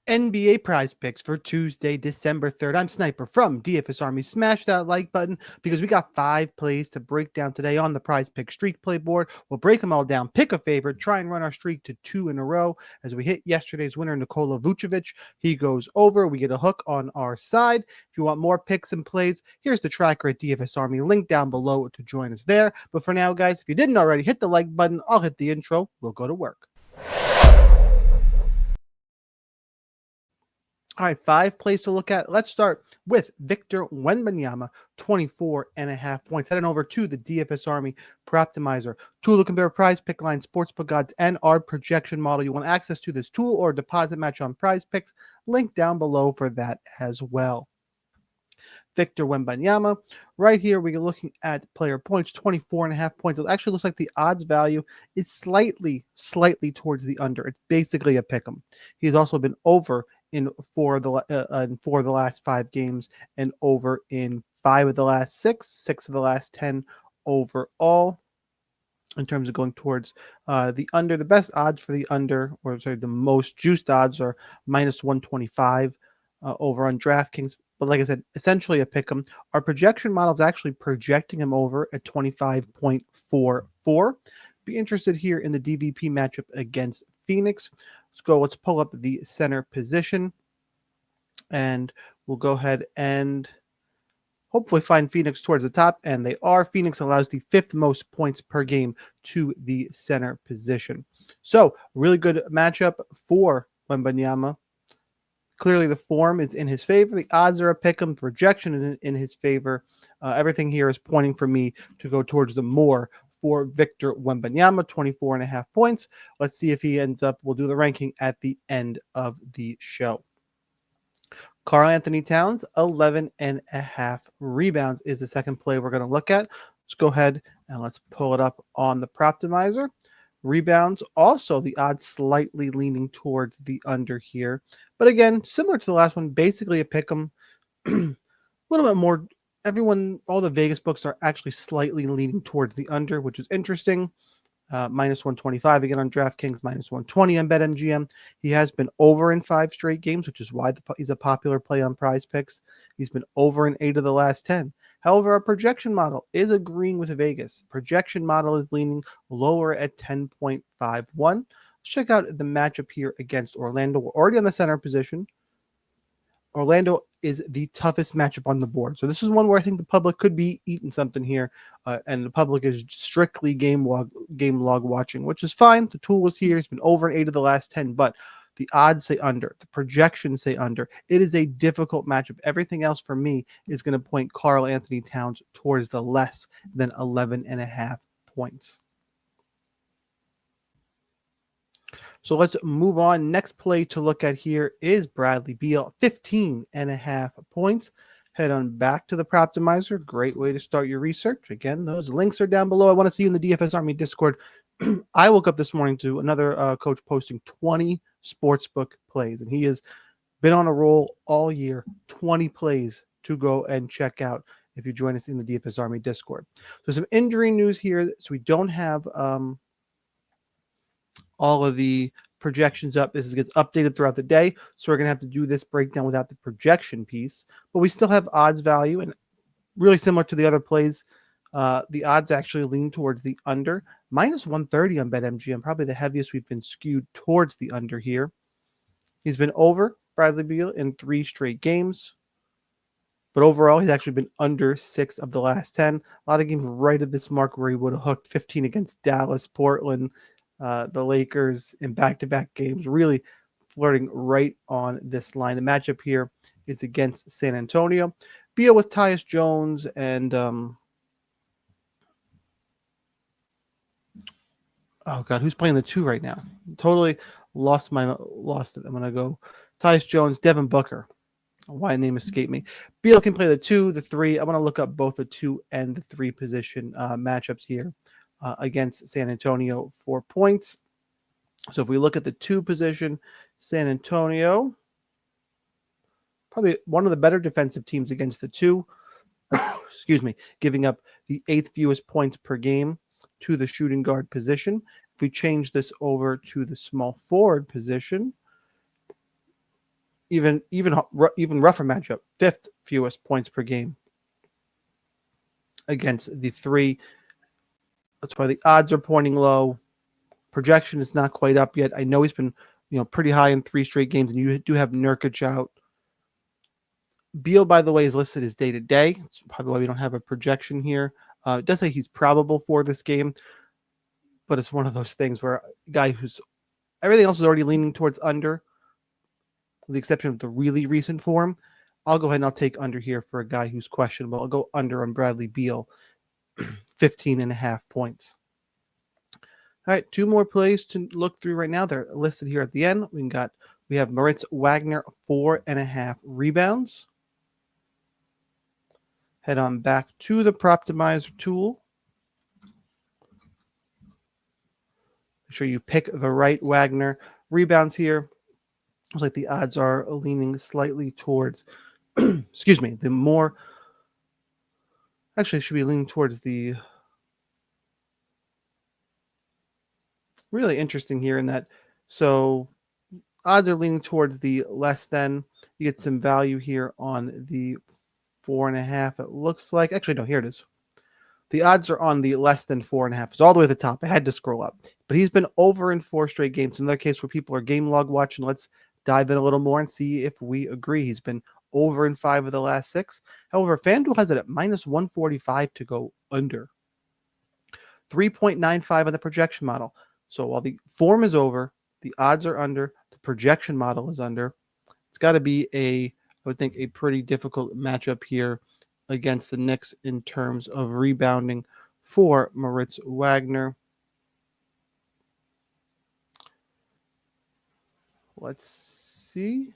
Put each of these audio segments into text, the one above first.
NBA prize picks for Tuesday, December 3rd. I'm Sniper from DFS Army. Smash that like button because we got 5 plays to break down today on the prize pick streak play board. We'll break them all down, pick a favorite, try and run our streak to 2 in a row. As we hit yesterday's winner, Nikola Vucevic, he goes over. We get a hook on our side. If you want more picks and plays, here's the tracker at DFS Army. Link down below to join us there. But for now, guys, if you didn't already, hit the like button. I'll hit the intro. We'll go to work. All right, 5 plays to look at. Let's start with Victor Wembanyama, 24.5 points. Heading over to the DFS Army Proptimizer tool to compare prize pick line, sportsbook odds, and our projection model. You want access to this tool or deposit match on prize picks. Link down below for that as well. Victor Wembanyama. Right here, we're looking at player points, 24.5 points. It actually looks like the odds value is slightly towards the under. It's basically a pick 'em. He's also been over in four of the last 5 games, and over in 5 of the last 6 of the last 10 overall. In terms of going towards the under, the best odds for the under, or sorry, the most juiced odds are minus 125 over on DraftKings. But like I said, essentially a pick 'em. Our projection model is actually projecting him over at 25.44. Be interested here in the DVP matchup against Phoenix. Let's pull up the center position, and we'll go ahead and hopefully find Phoenix towards the top, and they are. Phoenix allows the 5th most points per game to the center position. So, really good matchup for Wembanyama. Clearly, the form is in his favor. The odds are a pick 'em, projection in his favor. Everything here is pointing for me to go towards the more for Victor Wembanyama, 24.5 points. Let's see if he ends up. We'll do the ranking at the end of the show. Karl Anthony Towns, 11.5 rebounds is the second play we're going to look at. Let's go ahead and let's pull it up on the Proptimizer. Rebounds, also the odds slightly leaning towards the under here. But again, similar to the last one, basically a pick 'em. A little bit more. All the Vegas books are actually slightly leaning towards the under, which is interesting. Minus 125 again on DraftKings, minus 120 on BetMGM. He has been over in 5 straight games, which is why he's a popular play on Prize Picks. He's been over in 8 of the last 10. However, our projection model is agreeing with Vegas. Projection model is leaning lower at 10.51. Let's check out the matchup here against Orlando. We're already on the center position. Orlando is the toughest matchup on the board. So this is one where I think the public could be eating something here, and the public is strictly game log watching, which is fine. The tool was here. It's been over in 8 of the last 10, but the odds say under. The projections say under. It is a difficult matchup. Everything else for me is going to point Karl Anthony Towns towards the less than 11.5 points. So let's move on. Next play to look at here is Bradley Beal, 15.5 points. Head on back to the Proptimizer. Great way to start your research. Again, those links are down below. I want to see you in the DFS Army Discord. I woke up this morning to another coach posting 20 sportsbook plays, and he has been on a roll all year. 20 plays to go and check out if you join us in the DFS Army Discord. So some injury news here. So we don't have all of the projections up. This gets updated throughout the day, so we're going to have to do this breakdown without the projection piece. But we still have odds value, and really similar to the other plays, the odds actually lean towards the under. Minus 130 on BetMGM, probably the heaviest we've been skewed towards the under here. He's been over, Bradley Beal, in 3 straight games. But overall, he's actually been under 6 of the last 10. A lot of games right at this mark where he would have hooked 15 against Dallas, Portland, the Lakers in back-to-back games, really flirting right on this line. The matchup here is against San Antonio. Beal with Tyus Jones and oh god, who's playing the 2 right now? Totally lost it. I'm gonna go Tyus Jones, Devin Booker. Why name escaped me? Beal can play the 2, the 3. I want to look up both the 2 and the 3 position matchups here against San Antonio for points. So if we look at the 2 position, San Antonio, probably one of the better defensive teams against the 2. Excuse me, giving up the 8th fewest points per game to the shooting guard position. If we change this over to the small forward position, even rougher matchup, fifth fewest points per game against the three. That's why the odds are pointing low. Projection is not quite up yet. I know he's been pretty high in 3 straight games, and you do have Nurkic out. Beal, by the way, is listed as day-to-day. That's probably why we don't have a projection here. It does say he's probable for this game, but it's one of those things where a guy who's everything else is already leaning towards under, with the exception of the really recent form. I'll go ahead and I'll take under here for a guy who's questionable. I'll go under on Bradley Beal, 15.5 points. All right, 2 more plays to look through right now. They're listed here at the end. We have Moritz Wagner, 4.5 rebounds. Head on back to the Proptimizer tool. Make sure you pick the right Wagner rebounds here. Looks like the odds are leaning slightly towards, excuse me, the more, actually should be leaning towards the, really interesting here in that, so odds are leaning towards the less than. You get some value here on the 4.5. It looks like, actually, no, here it is. The odds are on the less than 4.5. It's all the way at the top. I had to scroll up. But he's been over in 4 straight games. Another case where people are game log watching. Let's dive in a little more and see if we agree. He's been over in 5 of the last 6. However, FanDuel has it at minus 145 to go under. 3.95 on the projection model. So while the form is over, the odds are under, the projection model is under. It's got to be I would think, a pretty difficult matchup here against the Knicks in terms of rebounding for Moritz Wagner. Let's see.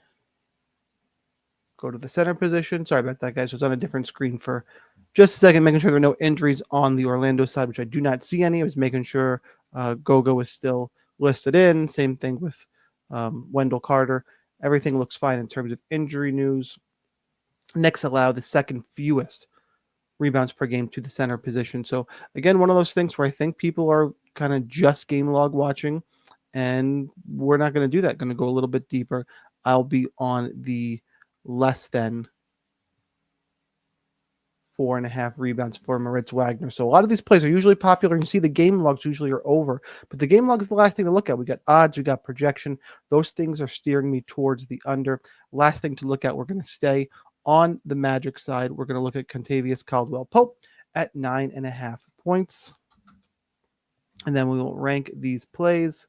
Go to the center position. Sorry about that, guys. So it's on a different screen for just a second, making sure there are no injuries on the Orlando side, which I do not see any. I was making sure Gogo is still listed in. Same thing with Wendell Carter. Everything looks fine in terms of injury news. Knicks allow the second fewest rebounds per game to the center position. So again, one of those things where I think people are kind of just game log watching, and we're not going to do that. Going to go a little bit deeper. I'll be on the less than 4.5 rebounds for Moritz Wagner. So a lot of these plays are usually popular, and you see the game logs usually are over, but the game log is the last thing to look at. We got odds, we got projection. Those things are steering me towards the under. Last thing to look at, we're going to stay on the Magic side. We're going to look at Kentavious Caldwell-Pope at 9.5 points. And then we will rank these plays.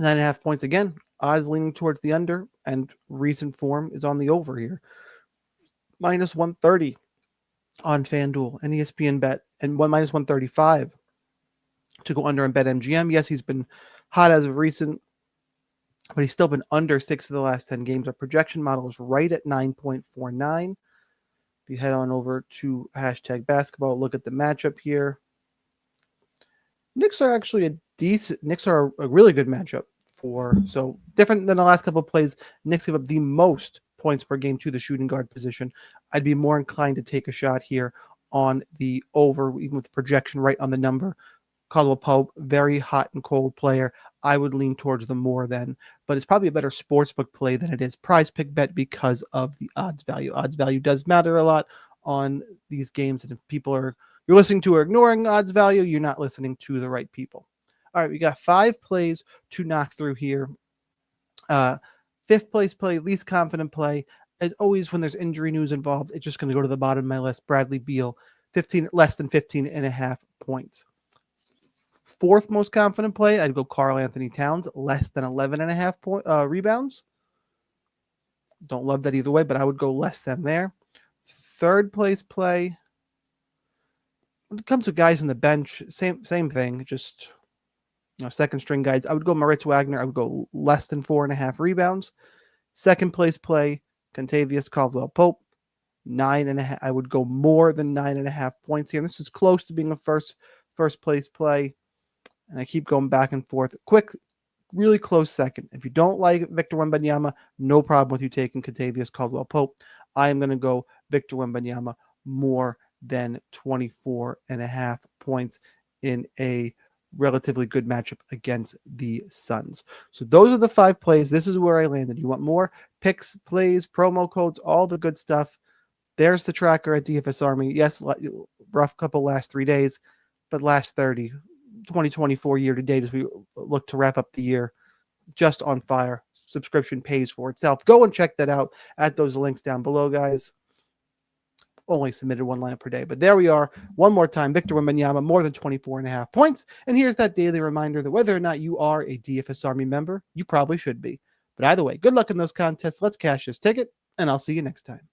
9.5 points again. Odds leaning towards the under, and recent form is on the over here. Minus 130 on FanDuel and ESPN Bet, and minus 135 to go under on BetMGM. Yes, he's been hot as of recent, but he's still been under 6 of the last 10 games. Our projection model is right at 9.49. If you head on over to #basketball, look at the matchup here. Knicks are actually Knicks are a really good matchup so different than the last couple of plays. Knicks give up the most points per game to the shooting guard position. I'd be more inclined to take a shot here on the over, even with the projection right on the number. Caldwell Pope, very hot and cold player. I would lean towards the more than, but it's probably a better sportsbook play than it is Prizepick Bet because of the odds value. Odds value does matter a lot on these games, and if you're listening to or ignoring odds value, you're not listening to the right people. All right, we got 5 plays to knock through here. 5th place play, least confident play. As always, when there's injury news involved, it's just going to go to the bottom of my list. Bradley Beal, less than 15.5 points. 4th most confident play, I'd go Karl Anthony Towns, less than 11.5 rebounds. Don't love that either way, but I would go less than there. 3rd place play, when it comes to guys on the bench, same thing, just second string guys. I would go Moritz Wagner. I would go less than 4.5 rebounds. 2nd place play, Kentavious Caldwell-Pope, 9.5. I would go more than 9.5 points here. And this is close to being a first place play. And I keep going back and forth. Quick, really close second. If you don't like Victor Wembanyama, no problem with you taking Kentavious Caldwell-Pope. I am going to go Victor Wembanyama more than 24.5 points in a relatively good matchup against the Suns. So those are the 5 plays. This is where I landed. You want more picks, plays, promo codes, all the good stuff. There's the tracker at DFS Army. Yes, rough couple last 3 days, but last 30, 2024 year to date as we look to wrap up the year, just on fire. Subscription pays for itself. Go and check that out at those links down below, guys. Only submitted 1 lineup per day. But there we are. One more time, Victor Wembanyama, more than 24.5 points. And here's that daily reminder that whether or not you are a DFS Army member, you probably should be. But either way, good luck in those contests. Let's cash this ticket, and I'll see you next time.